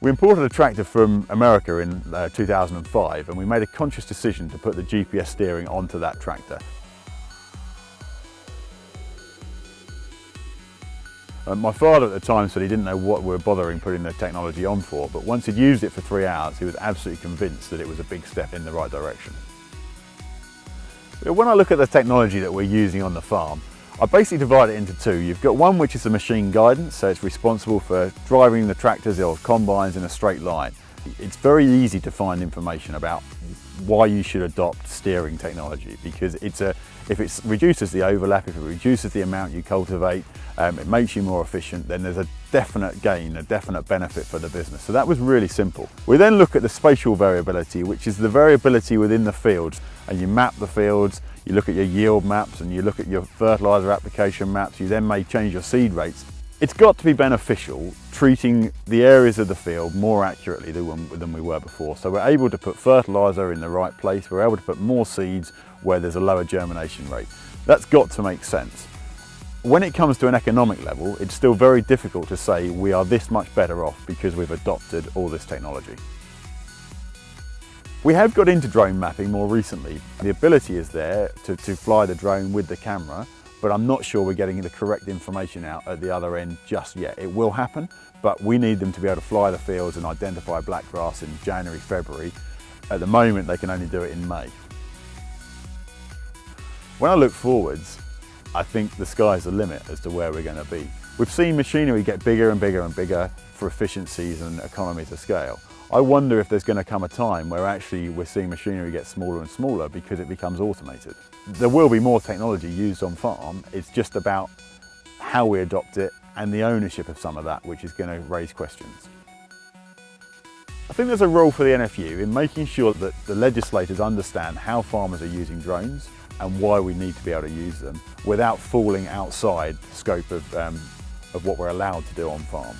We imported a tractor from America in 2005, and we made a conscious decision to put the GPS steering onto that tractor. My father at the time said he didn't know what we were bothering putting the technology on for, but once he'd used it for 3 hours, he was absolutely convinced that it was a big step in the right direction. When I look at the technology that we're using on the farm, I basically divide it into two. You've got one which is the machine guidance, so it's responsible for driving the tractors or combines in a straight line. It's very easy to find information about why you should adopt steering technology, because if it reduces the overlap, if it reduces the amount you cultivate, it makes you more efficient, then there's a definite gain, a definite benefit for the business. So that was really simple. We then look at the spatial variability, which is the variability within the fields, and you map the fields, you look at your yield maps and you look at your fertilizer application maps, you then may change your seed rates. It's got to be beneficial treating the areas of the field more accurately than we were before. So we're able to put fertilizer in the right place, we're able to put more seeds where there's a lower germination rate. That's got to make sense. When it comes to an economic level, it's still very difficult to say we are this much better off because we've adopted all this technology. We have got into drone mapping more recently. The ability is there to fly the drone with the camera, but I'm not sure we're getting the correct information out at the other end just yet. It will happen, but we need them to be able to fly the fields and identify blackgrass in January, February. At the moment, they can only do it in May. When I look forwards, I think the sky's the limit as to where we're going to be. We've seen machinery get bigger and bigger and bigger for efficiencies and economies of scale. I wonder if there's going to come a time where actually we're seeing machinery get smaller and smaller because it becomes automated. There will be more technology used on farm, it's just about how we adopt it and the ownership of some of that, which is going to raise questions. I think there's a role for the NFU in making sure that the legislators understand how farmers are using drones and why we need to be able to use them without falling outside the scope of what we're allowed to do on farm.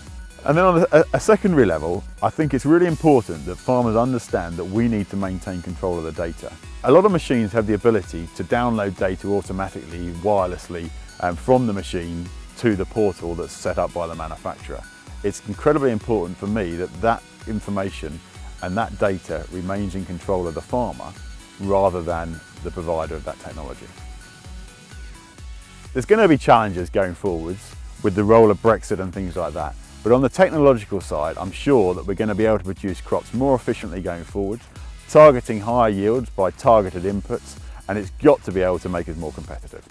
And then on a secondary level, I think it's really important that farmers understand that we need to maintain control of the data. A lot of machines have the ability to download data automatically, wirelessly, from the machine to the portal that's set up by the manufacturer. It's incredibly important for me that that information and that data remains in control of the farmer rather than the provider of that technology. There's going to be challenges going forwards with the role of Brexit and things like that. But on the technological side, I'm sure that we're going to be able to produce crops more efficiently going forward, targeting higher yields by targeted inputs, and it's got to be able to make us more competitive.